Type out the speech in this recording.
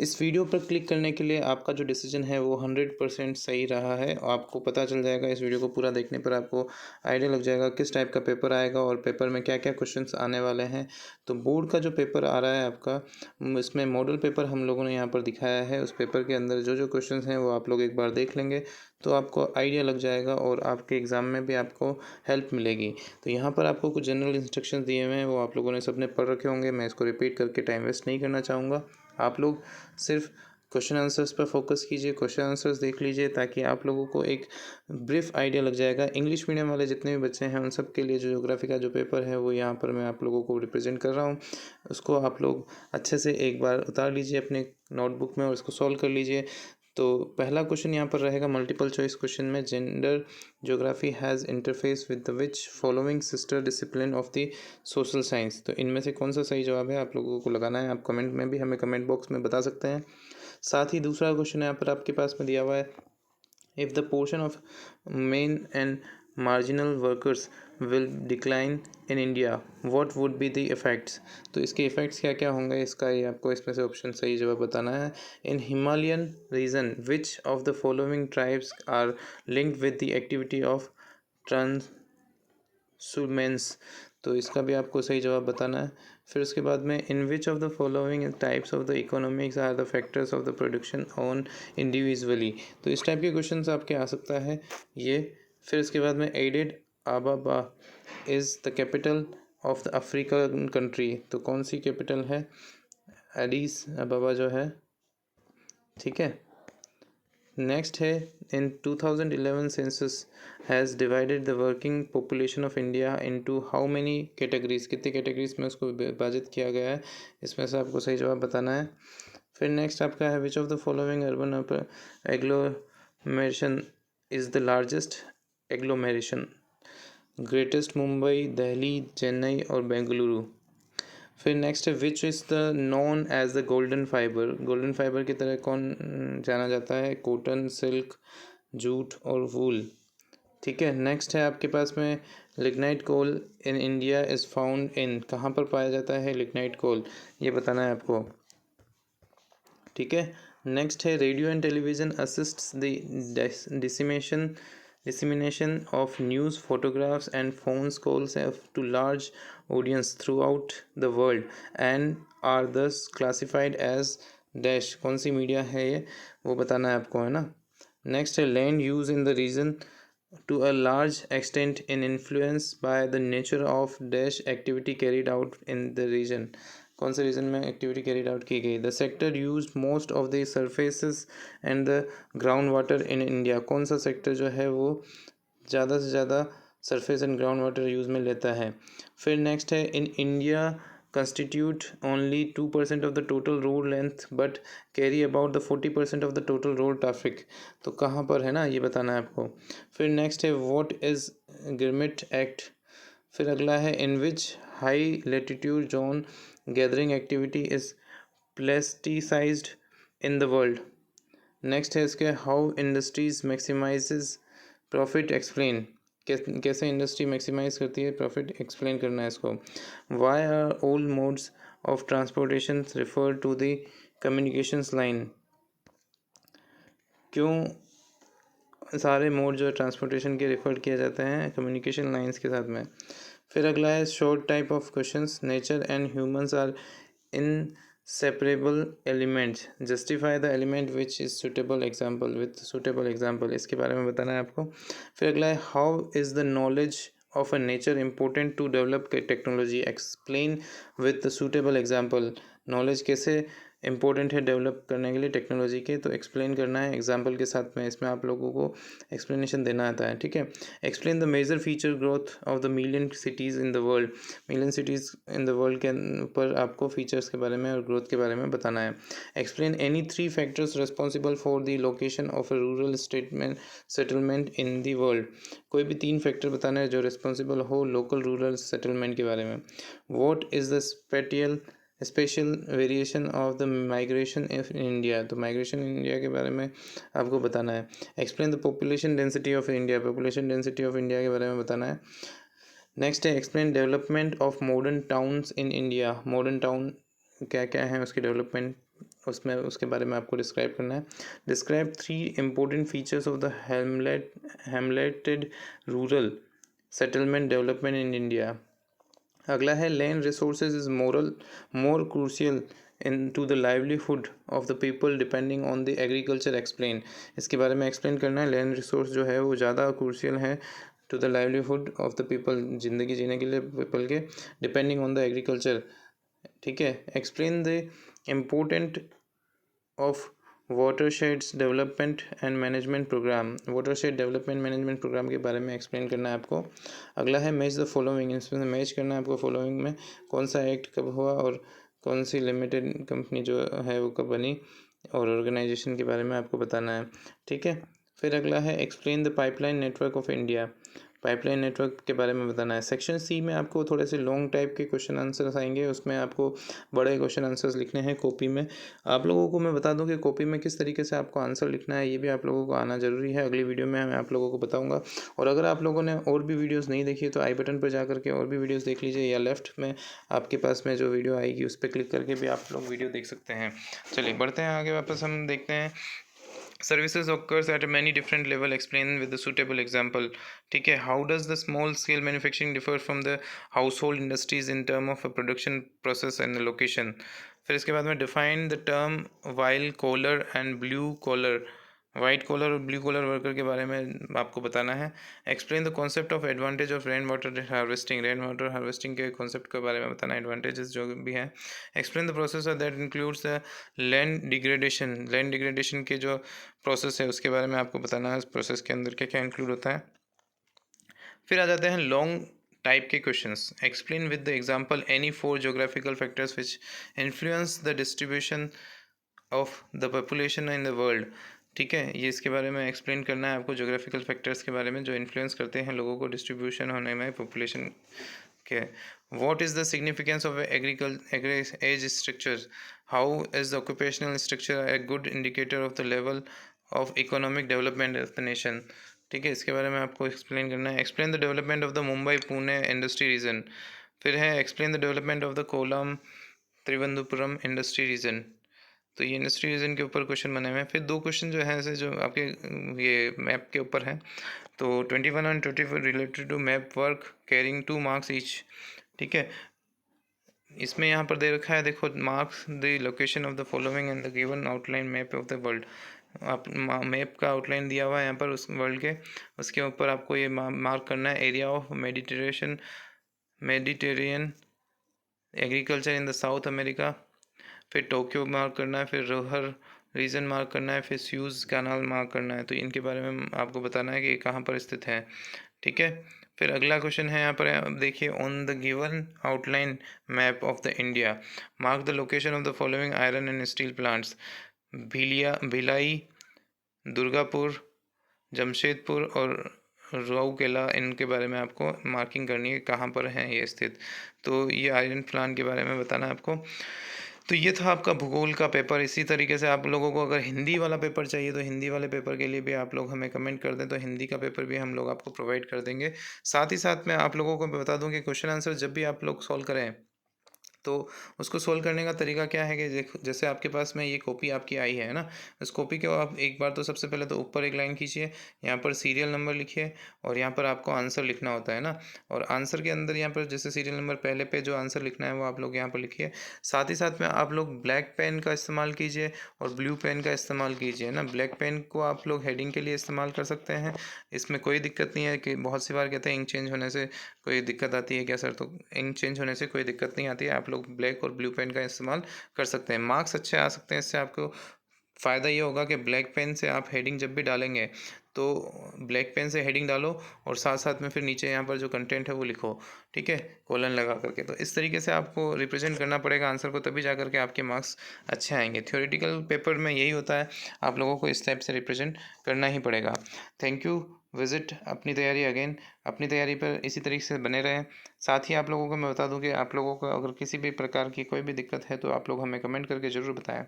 इस वीडियो पर क्लिक करने के लिए आपका जो डिसीजन है वो 100% सही रहा है। आपको पता चल जाएगा, इस वीडियो को पूरा देखने पर आपको आइडिया लग जाएगा किस टाइप का पेपर आएगा और पेपर में क्या क्या क्वेश्चंस आने वाले हैं। तो बोर्ड का जो पेपर आ रहा है आपका, इसमें मॉडल पेपर हम लोगों ने यहाँ पर दिखाया है। उस पेपर के अंदर जो जो क्वेश्चंस हैं वो आप लोग एक बार देख लेंगे तो आपको आइडिया लग जाएगा और आपके एग्ज़ाम में भी आपको हेल्प मिलेगी। तो यहाँ पर आपको कुछ जनरल इंस्ट्रक्शंस दिए हुए हैं, वो आप लोगों ने सबने पढ़ रखे होंगे। मैं इसको रिपीट करके टाइम वेस्ट नहीं करना चाहूँगा। आप लोग सिर्फ क्वेश्चन आंसर्स पर फोकस कीजिए, क्वेश्चन आंसर्स देख लीजिए ताकि आप लोगों को एक ब्रीफ आइडिया लग जाएगा। इंग्लिश मीडियम वाले जितने भी बच्चे हैं उन सब के लिए जो ज्योग्राफी का जो पेपर है वो यहाँ पर मैं आप लोगों को रिप्रेजेंट कर रहा हूँ। उसको आप लोग अच्छे से एक बार उतार लीजिए अपने नोटबुक में और इसको सॉल्व कर लीजिए। तो पहला क्वेश्चन यहाँ पर रहेगा मल्टीपल चॉइस क्वेश्चन में, gender geography has interface with the which following sister discipline of the social science. तो इनमें से कौन सा सही जवाब है आप लोगों को लगाना है। आप कमेंट में भी हमें कमेंट बॉक्स में बता सकते हैं। साथ ही दूसरा क्वेश्चन यहाँ पर आपके पास में दिया हुआ है, if the portion of main and marginal workers will decline in India what would be the effects. तो इसके इफ़ेक्ट्स क्या क्या होंगे, इसका ये आपको इसमें से ऑप्शन सही जवाब बताना है। In Himalayan region which of the following tribes are linked with the activity of transhumance. तो इसका भी आपको सही जवाब बताना है। फिर उसके बाद में in which of the following types of the economics are the factors of the production on individually. तो इस टाइप के क्वेश्चंस आपके आ सकता है ये। फिर उसके बाद में Addis Ababa is the capital of the African country. तो कौन सी कैपिटल है, एडिस अबाबा जो है, ठीक है। नेक्स्ट है, इन 2011 census has divided the working population of India into how many categories. कितनी कैटेगरीज में उसको विभाजित किया गया है, इसमें से आपको सही जवाब बताना है। फिर नेक्स्ट आपका है, which of the following urban agglomeration is the largest agglomeration. Greatest Mumbai, Delhi, Chennai और बेंगलुरु। फिर नेक्स्ट है, which is the known as the golden fibre. Golden fibre की तरह कौन जाना जाता है, कॉटन, सिल्क, जूट और वूल, ठीक है। नेक्स्ट है आपके पास में, lignite coal in India is found in. कहाँ पर पाया जाता है लिग्नाइट कोल, ये बताना है आपको, ठीक है। नेक्स्ट है, radio and television assists the dissemination of news, photographs and phone calls to large audience throughout the world and are thus classified as dash। कौन सी मीडिया है ये, वो बताना है आपको, है ना। नेक्स्ट है, land use in the region to a large extent in influence by the nature of dash activity carried out in the region। कौन से रीजन में एक्टिविटी कैरिड आउट की गई। The sector use most of the surfaces and the ground water in India. कौन सा sector जो है वो ज़्यादा से ज़्यादा surface and ground water use में लेता है। फिर नेक्स्ट है, in India constitute only 2% of the total road length but carry about the 40% of the total road traffic। तो कहाँ पर है ना, ये बताना है आपको। फिर नेक्स्ट है, what is गिरमिट एक्ट। फिर अगला है, in which high latitude zone gathering activity is plasticized in the world। Next है इसके, how industries maximises profit explain. कैसे इंडस्ट्री मैक्सिमाइज करती है प्रॉफिट, एक्सप्लेन करना है इसको। Why are all modes of transportation refer to the communications line. क्यों सारे मोड जो है ट्रांसपोर्टेशन के रेफर किया जाते हैं कम्युनिकेशन लाइंस के साथ में। फिर अगला है, short type of questions, nature and humans are in separable elements, justify the element which is suitable example with suitable example। इसके बारे में बताना है आपको। फिर अगला है, how is the knowledge of a nature important to develop technology, explain with the suitable example। Knowledge कैसे इंपॉर्टेंट है डेवलप करने के लिए टेक्नोलॉजी के, तो एक्सप्लेन करना है एग्जाम्पल के साथ में, इसमें आप लोगों को एक्सप्लेनेशन देना आता है, ठीक है। Explain the major feature growth of the million cities in the world. Million cities in the world के ऊपर आपको फीचर्स के बारे में और ग्रोथ के बारे में बताना है। Explain any 3 factors responsible for the location of a rural statement settlement in the world. कोई भी 3 फैक्टर बताना है जो रिस्पॉन्सिबल हो लोकल रूरल सेटलमेंट के बारे में। What is the special variation of the migration in India. तो माइग्रेशन इन इंडिया के बारे में आपको बताना है। Explain the population density of India. Population density of India के बारे में बताना है। नेक्स्ट है, explain development of modern towns in India. Modern town क्या क्या है उसकी डेवलपमेंट उसमें उसके बारे में आपको डिस्क्राइब करना है। Describe 3 important features of the hamleted rural settlement development in India. अगला है land resources is more crucial in to the livelihood of the people depending on the agriculture explain. इसके बारे में एक्सप्लेन करना है। लैंड रिसोर्स जो है वो ज़्यादा क्रूशियल है to the livelihood of the people, ज़िंदगी जीने के लिए पीपल के, डिपेंडिंग ऑन द एग्रीकल्चर। ठीक है। Explain the important of watersheds development and management programme. Watershed development management programme के बारे में एक्सप्लेन करना है आपको। अगला है मैच द फॉलोइंग। इसमें मैच करना है आपको फॉलोइंग में कौन सा एक्ट कब हुआ और कौन सी लिमिटेड कंपनी जो है वो कब बनी, और ऑर्गेनाइजेशन के बारे में आपको बताना है। ठीक है। फिर अगला है explain the pipeline network of India. Pipeline network के बारे में बताना है। सेक्शन सी में आपको थोड़े से लॉन्ग टाइप के क्वेश्चन आंसर्स आएंगे, उसमें आपको बड़े क्वेश्चन आंसर्स लिखने हैं कॉपी में। आप लोगों को मैं बता दूं कि कॉपी में किस तरीके से आपको आंसर लिखना है, ये भी आप लोगों को आना ज़रूरी है। अगली वीडियो में मैं आप लोगों को बताऊंगा। और अगर आप लोगों ने और भी वीडियोज़ नहीं देखी है तो आई बटन पर जा करके और भी वीडियोज़ देख लीजिए, या लेफ्ट में आपके पास में जो वीडियो आएगी उस पर क्लिक करके भी आप लोग वीडियो देख सकते हैं। चलिए बढ़ते हैं आगे, वापस हम देखते हैं। Services occurs at many different level, explain with a suitable example। ठीक है। How does the small scale manufacturing differ from the household industries in term of a production process and the location। फिर इसके बाद में define the term white collar and blue collar। White collar और blue collar worker के बारे में आपको बताना है। Explain the concept of advantage of rain water harvesting. Rain water harvesting के कॉन्सेप्ट के बारे में बताना है, एडवांटेजेस जो भी हैं। Explain the process that includes the land degradation. Land degradation के जो प्रोसेस है उसके बारे में आपको बताना है, उस प्रोसेस के अंदर क्या क्या इंक्लूड होता है। फिर आ जाते हैं लॉन्ग टाइप के questions. Explain with the example any 4 geographical factors which influence the distribution of the population in the world. ठीक है। ये इसके बारे में एक्सप्लेन करना है आपको, ज्योग्राफिकल फैक्टर्स के बारे में जो इन्फ्लुएंस करते हैं लोगों को डिस्ट्रीब्यूशन होने में पॉपुलेशन के। What is the significance of age structure. How is the occupational structure a good indicator of the level of economic development of the nation. ठीक है। इसके बारे में आपको एक्सप्लेन करना है। Explain the development of the Mumbai Pune industry region. फिर है explain the development of the Kollam Thiruvananthapuram industry region. तो ये इंडस्ट्री रीजन के ऊपर क्वेश्चन बने हुए हैं। फिर 2 क्वेश्चन जो है ऐसे जो आपके ये मैप के ऊपर हैं, तो 21 and 24 related to map work carrying 2 marks each. ठीक है। इसमें यहाँ पर दे रखा है, देखो, marks the location of the following and the given outline map of the world. आप मैप का आउटलाइन दिया हुआ है यहाँ पर उस वर्ल्ड के, उसके ऊपर आपको ये मार्क करना है। Area of Mediterranean agriculture in the south America. फिर टोक्यो मार्क करना है, फिर रोहर रीजन मार्क करना है, फिर स्यूज़ कैनाल मार्क करना है। तो इनके बारे में आपको बताना है कि कहाँ पर स्थित है। ठीक है। फिर अगला क्वेश्चन है यहाँ पर, आप देखिए, on the given outline map of the India mark the location of the following iron and steel plants. Bhilai, Durgapur, Jamshedpur और राउरकेला, इनके बारे में आपको मार्किंग करनी है कहाँ पर हैं ये स्थित। तो ये आयरन प्लांट के बारे में बताना है आपको। तो ये था आपका भूगोल का पेपर। इसी तरीके से आप लोगों को अगर हिंदी वाला पेपर चाहिए तो हिंदी वाले पेपर के लिए भी आप लोग हमें कमेंट कर दें, तो हिंदी का पेपर भी हम लोग आपको प्रोवाइड कर देंगे। साथ ही साथ मैं आप लोगों को बता दूं कि क्वेश्चन आंसर जब भी आप लोग सॉल्व करें तो उसको सोल्व करने का तरीका क्या है कि देखो, जैसे आपके पास में ये कॉपी आपकी आई है ना, इस कॉपी को आप एक बार तो सबसे पहले तो ऊपर एक लाइन खींचिए, यहाँ पर सीरियल नंबर लिखिए और यहाँ पर आपको आंसर लिखना होता है ना। और आंसर के अंदर यहाँ पर जैसे सीरियल नंबर पहले पे जो आंसर लिखना है वो आप लोग यहाँ पर लिखिए। साथ ही साथ में आप लोग ब्लैक पेन का इस्तेमाल कीजिए और ब्लू पेन का इस्तेमाल कीजिए ना। ब्लैक पेन को आप लोग हेडिंग के लिए इस्तेमाल कर सकते हैं, इसमें कोई दिक्कत नहीं है। कि बहुत सी बार कहते हैं इंक चेंज होने से कोई दिक्कत आती है क्या सर, तो इंक चेंज होने से कोई दिक्कत नहीं आती है। आप लोग ब्लैक और ब्लू पेन का इस्तेमाल कर सकते हैं, मार्क्स अच्छे आ सकते हैं। इससे आपको फ़ायदा ये होगा कि ब्लैक पेन से आप हेडिंग जब भी डालेंगे तो ब्लैक पेन से हेडिंग डालो और साथ साथ में फिर नीचे यहाँ पर जो कंटेंट है वो लिखो। ठीक है, कोलन लगा करके। तो इस तरीके से आपको रिप्रेजेंट करना पड़ेगा आंसर को, तभी जा करके आपके मार्क्स अच्छे आएंगे। थ्योरेटिकल पेपर में यही होता है, आप लोगों को इस टाइप से रिप्रेजेंट करना ही पड़ेगा। Thank you. विजिट अपनी तैयारी अगेन, अपनी तैयारी पर इसी तरीके से बने रहें। साथ ही आप लोगों को मैं बता दूं कि आप लोगों को अगर किसी भी प्रकार की कोई भी दिक्कत है तो आप लोग हमें कमेंट करके ज़रूर बताएं।